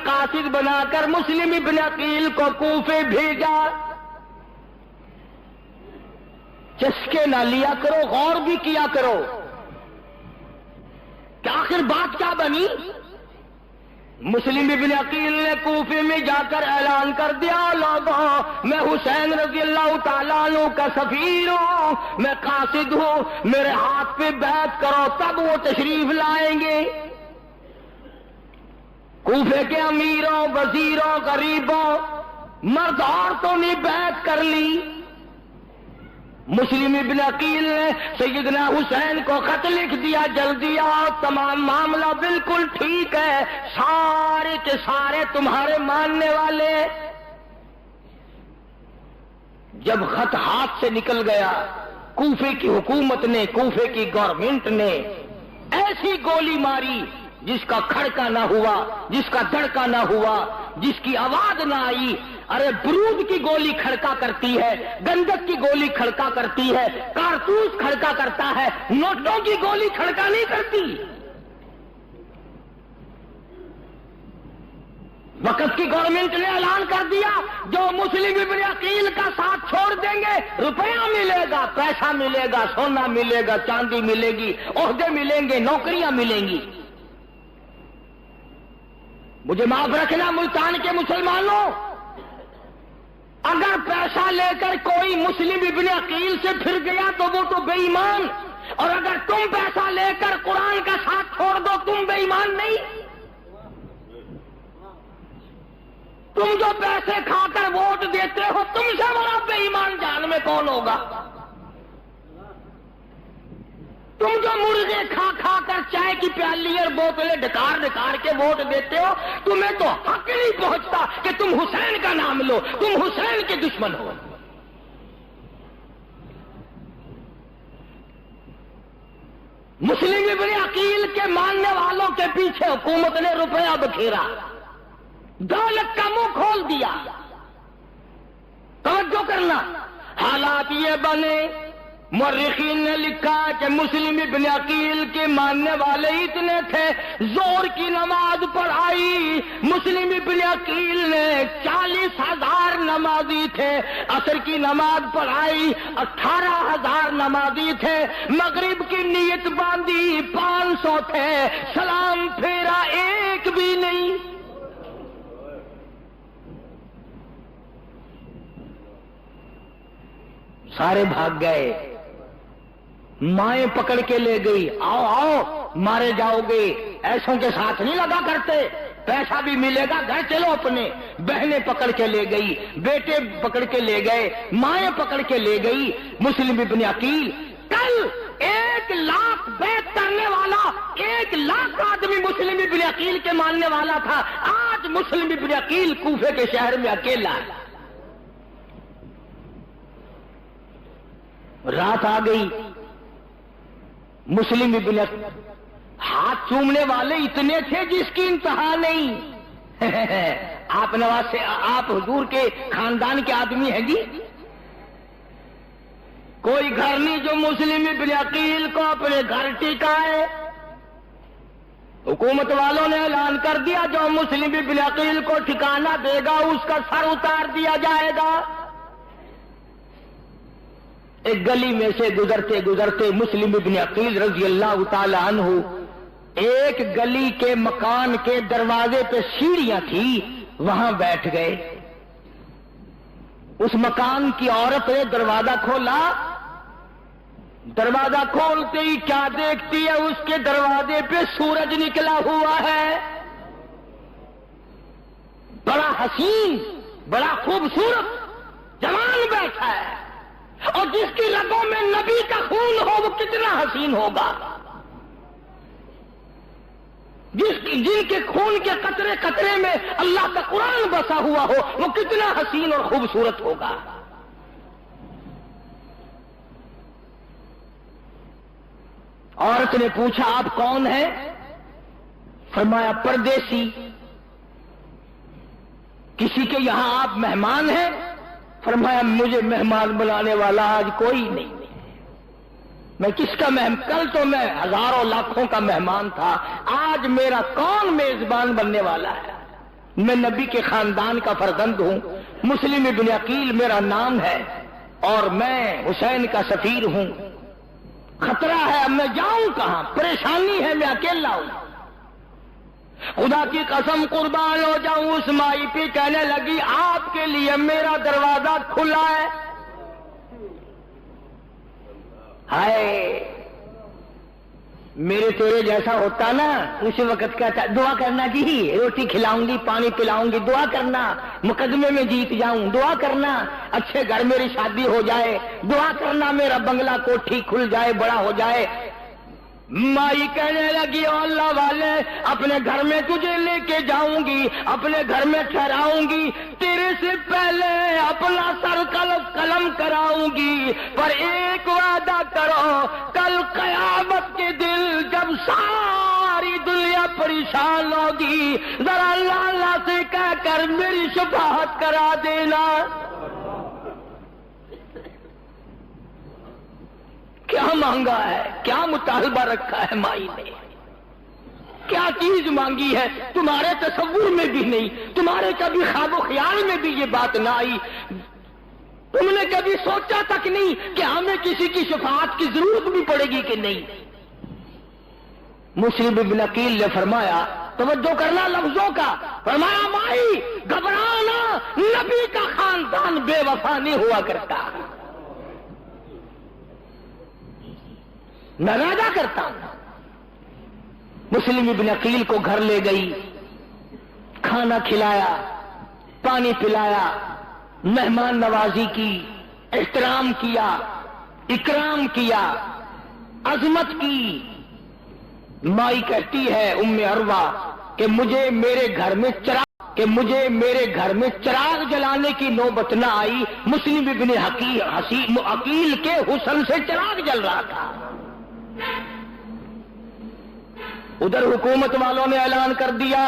قاصد بنا کر مسلم ابن عقیل کو کوفے بھیجا. چسکے نہ لیا کرو، غور بھی کیا کرو کہ آخر بات کیا بنی. مسلم ابن عقیل نے کوفے میں جا کر اعلان کر دیا، لوگوں میں حسین رضی اللہ تعالیٰ عنہ کا سفیر ہوں، میں قاصد ہوں، میرے ہاتھ پہ بیعت کرو تب وہ تشریف لائیں گے. کوفے کے امیروں، وزیروں، غریبوں، مرد عورتوں نے بیعت کر لی. مسلم ابن عقیل نے سیدنا حسین کو خط لکھ دیا، جلدی آؤ، تمام معاملہ بالکل ٹھیک ہے، سارے کے سارے تمہارے ماننے والے. جب خط ہاتھ سے نکل گیا، کوفے کی حکومت نے، کوفے کی گورنمنٹ نے ایسی گولی ماری جس کا کھڑکا نہ ہوا، جس کا دھڑکا نہ ہوا، جس کی آواز نہ آئی. ارے برود کی گولی کھڑکا کرتی ہے، گندک کی گولی کھڑکا کرتی ہے، کارتوس کھڑکا کرتا ہے، نوٹوں کی گولی کھڑکا نہیں کرتی. وقت کی گورنمنٹ نے اعلان کر دیا، جو مسلم ابن عقیل کا ساتھ چھوڑ دیں گے روپیہ ملے گا، پیسہ ملے گا، سونا ملے گا، چاندی ملے گی، عہدے ملیں گے، نوکریاں ملیں گی. مجھے معاف رکھنا ملتان کے مسلمانوں، اگر پیسہ لے کر کوئی مسلم ابن عقیل سے پھر گیا تو وہ تو بے ایمان، اور اگر تم پیسہ لے کر قرآن کا ساتھ چھوڑ دو تم بے ایمان نہیں. تم جو پیسے کھا کر ووٹ دیتے ہو تم سے بڑا بے ایمان جان میں کون ہوگا. تم جو مرغے کھا کھا کر چائے کی پیالی اور بوتلیں ڈکار ڈکار کے ووٹ دیتے ہو، تمہیں تو حق نہیں پہنچتا کہ تم حسین کا نام لو، تم حسین کے دشمن ہو. مسلم ابن عقیل کے ماننے والوں کے پیچھے حکومت نے روپیہ بکھیرا، دولت کا منہ کھول دیا. توجہ کرنا، حالات یہ بنے، مورخین نے لکھا کہ مسلم ابن عقیل کے ماننے والے اتنے تھے، زور کی نماز پڑھائی. مسلم ابن عقیل نے 40,000 نمازی تھے، عصر کی نماز پڑھائی 18,000 نمازی تھے، مغرب کی نیت باندھی 500 تھے، سلام پھیرا ایک بھی نہیں. سارے بھاگ گئے. مائیں پکڑ کے لے گئی، آؤ آؤ مارے جاؤ گے. ایسوں کے ساتھ نہیں لگا کرتے، پیسہ بھی ملے گا، گھر چلو اپنے. بہنیں پکڑ کے لے گئی، بیٹے پکڑ کے لے گئے، مائیں پکڑ کے لے گئی. مسلم ابن عقیل کل 1,00,000 بیعت کرنے والا، 1,00,000 آدمی مسلم ابن عقیل کے ماننے والا تھا. آج مسلم ابن عقیل کوفے کے شہر میں اکیلا ہے. رات آ گئی، مسلم ابن ہاتھ چومنے والے اتنے تھے جس کی انتہا نہیں. آپ نواز سے، آپ حضور کے خاندان کے آدمی ہیں جی. کوئی گھر نہیں جو مسلم ابن عقیل کو اپنے گھر ٹکائے. حکومت والوں نے اعلان کر دیا، جو مسلم ابن عقیل کو ٹھکانہ دے گا اس کا سر اتار دیا جائے گا. ایک گلی میں سے گزرتے گزرتے مسلم ابن عقیل رضی اللہ تعالی عنہ ایک گلی کے مکان کے دروازے پہ سیڑھیاں تھی، وہاں بیٹھ گئے. اس مکان کی عورت نے دروازہ کھولا. دروازہ کھولتے ہی کیا دیکھتی ہے، اس کے دروازے پہ سورج نکلا ہوا ہے. بڑا حسین، بڑا خوبصورت جوان بیٹھا ہے، اور جس کی رگوں میں نبی کا خون ہو وہ کتنا حسین ہوگا. جن کے خون کے قطرے قطرے میں اللہ کا قرآن بسا ہوا ہو وہ کتنا حسین اور خوبصورت ہوگا. عورت نے پوچھا، آپ کون ہیں؟ فرمایا پردیسی. کسی کے یہاں آپ مہمان ہیں؟ فرمایا مجھے مہمان بنانے والا آج کوئی نہیں. میں کس کا مہمان؟ کل تو میں ہزاروں لاکھوں کا مہمان تھا، آج میرا کون میزبان بننے والا ہے؟ میں نبی کے خاندان کا فرزند ہوں، مسلم ابن عقیل میرا نام ہے، اور میں حسین کا سفیر ہوں۔ خطرہ ہے، اب میں جاؤں کہاں؟ پریشانی ہے، میں اکیلا ہوں۔ خدا کی قسم قربان ہو جاؤں، اس مائی پہ کہنے لگی آپ کے لیے میرا دروازہ کھلا ہے۔ ہائے، میرے تیرے جیسا ہوتا نا، اس وقت کہتا دعا کرنا جی، روٹی کھلاؤں گی، پانی پلاؤں گی، دعا کرنا مقدمے میں جیت جاؤں، دعا کرنا اچھے گھر میری شادی ہو جائے، دعا کرنا میرا بنگلہ کوٹھی کھل جائے، بڑا ہو جائے۔ مائی کہنے لگی او اللہ والے، اپنے گھر میں تجھے لے کے جاؤں گی، اپنے گھر میں ٹھہراؤں گی، تیرے سے پہلے اپنا سر قلم کراؤں گی، پر ایک وعدہ کرو، کل قیامت کے دن جب ساری دنیا پریشان ہوگی، ذرا اللہ سے کہہ کر میری شفاعت کرا دینا۔ کیا مانگا ہے، کیا مطالبہ رکھا ہے مائی نے، کیا چیز مانگی ہے؟ تمہارے تصور میں بھی نہیں، تمہارے کبھی خواب و خیال میں بھی یہ بات نہ آئی، تم نے کبھی سوچا تک نہیں کہ ہمیں کسی کی شفاعت کی ضرورت بھی پڑے گی کہ نہیں۔ مسلم ابن عقیل نے فرمایا، توجہ کرنا لفظوں کا، فرمایا مائی گھبرانا، نبی کا خاندان بے وفا نہیں ہوا کرتا، ناراضہ کرتا ہوں۔ مسلم ابن عقیل کو گھر لے گئی، کھانا کھلایا، پانی پلایا، مہمان نوازی کی، احترام کیا، اکرام کیا، عظمت کی۔ مائی کہتی ہے ام عروہ کہ مجھے میرے گھر میں چراغ جلانے کی نوبت نہ آئی، مسلم ابن عقیل کے حسن سے چراغ جل رہا تھا۔ ادھر حکومت والوں نے اعلان کر دیا،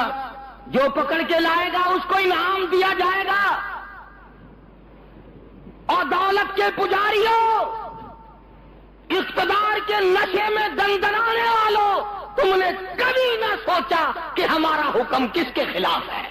جو پکڑ کے لائے گا اس کو انعام دیا جائے گا، اور دولت کے پجاریوں، اقتدار کے نشے میں دندنانے والوں، تم نے کبھی نہ سوچا کہ ہمارا حکم کس کے خلاف ہے۔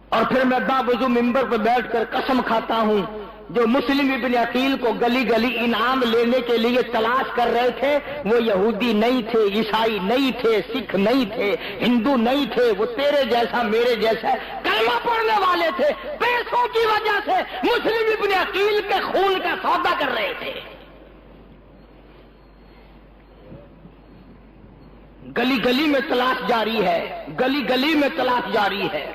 اور پھر میں باوضو ممبر پر بیٹھ کر قسم کھاتا ہوں، جو مسلم ابن عقیل کو گلی گلی انعام لینے کے لیے تلاش کر رہے تھے، وہ یہودی نہیں تھے، عیسائی نہیں تھے، سکھ نہیں تھے، ہندو نہیں تھے، وہ تیرے جیسا میرے جیسا کلمہ پڑھنے والے تھے، پیسوں کی وجہ سے مسلم ابن عقیل کے خون کا سودا کر رہے تھے۔ گلی گلی میں تلاش جاری ہے، گلی گلی میں تلاش جاری ہے۔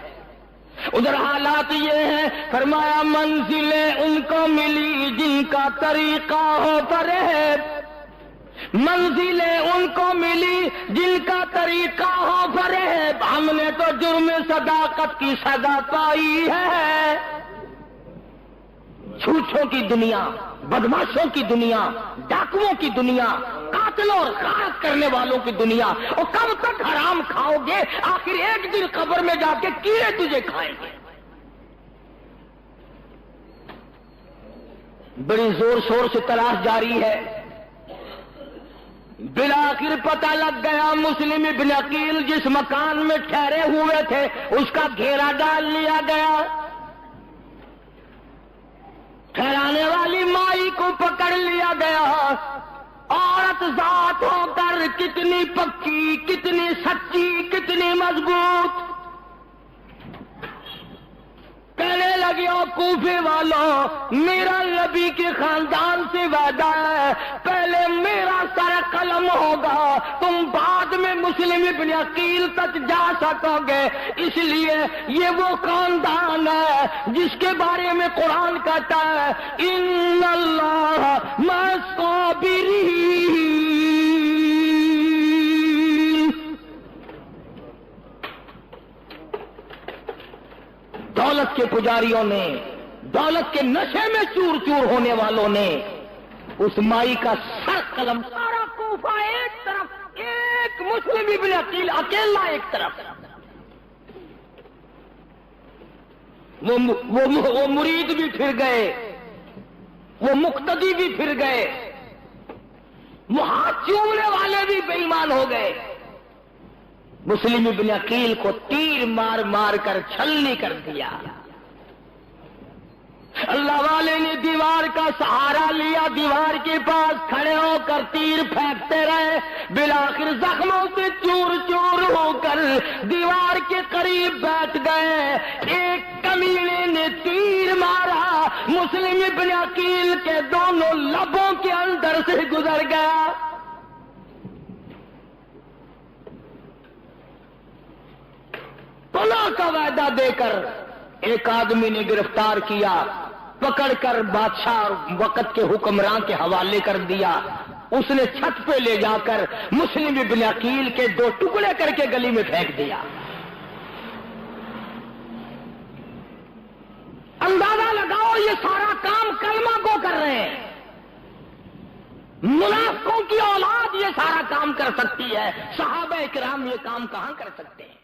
ادھر حالات یہ ہیں، فرمایا منزلیں ان کو ملی جن کا طریقہ ہو فریب، منزلیں ان کو ملی جن کا طریقہ ہو فریب، ہم نے تو جرم صداقت کی سزا پائی ہے۔ جھوٹوں کی دنیا، بدماشوں کی دنیا، ڈاکوؤں کی دنیا، قاتلوں اور غارت کرنے والوں کی دنیا، اور کب تک حرام کھاؤ گے؟ آخر ایک دن قبر میں جا کے کیڑے تجھے کھائیں گے۔ بڑی زور شور سے تلاش جاری ہے، بالآخر پتہ لگ گیا مسلم ابن عقیل جس مکان میں ٹھہرے ہوئے تھے اس کا گھیرا ڈال لیا گیا۔ ٹھہرانے والی مائی کو پکڑ لیا گیا۔ عورت ذات ہو کر کتنی پکی، کتنی سچی، کتنی مضبوط، کہنے لگی او کوفے والوں، میرا نبی کے خاندان سے وعدہ ہے، پہلے میرا سر قلم ہوگا، تم بعد میں مسلم ابن عقیل تک جا سکو گے، اس لیے یہ وہ خاندان ہے جس کے بارے میں قرآن کہتا ہے ان اللہ مع الصابرین۔ دولت کے پجاریوں نے، دولت کے نشے میں چور چور ہونے والوں نے اس مائی کا سر قلم، سارا کوفہ ایک طرف، ایک مسلم ابن عقیل اکیلا ایک طرف، وہ مرید بھی پھر گئے، وہ مقتدی بھی پھر گئے، وہ ہاتھ چومنے والے بھی بے ایمان ہو گئے، مسلم ابن عقیل کو تیر مار مار کر چھلنی کر دیا. اللہ والے نے دیوار کا سہارا لیا، دیوار کے پاس کھڑے ہو کر تیر پھینکتے رہے، بالآخر زخموں سے چور چور ہو کر دیوار کے قریب بیٹھ گئے. ایک کمینے نے تیر مارا، مسلم ابن عقیل کے دونوں لبوں کے اندر سے گزر گیا. طلاق کا وعدہ دے کر ایک آدمی نے گرفتار کیا، پکڑ کر بادشاہ وقت کے حکمران کے حوالے کر دیا. اس نے چھت پہ لے جا کر مسلم ابن عقیل کے 2 ٹکڑے کر کے گلی میں پھینک دیا. اندازہ لگاؤ یہ سارا کام کلمہ کو کر رہے ہیں. منافقوں کی اولاد یہ سارا کام کر سکتی ہے، صحابہ کرام یہ کام کہاں کر سکتے ہیں؟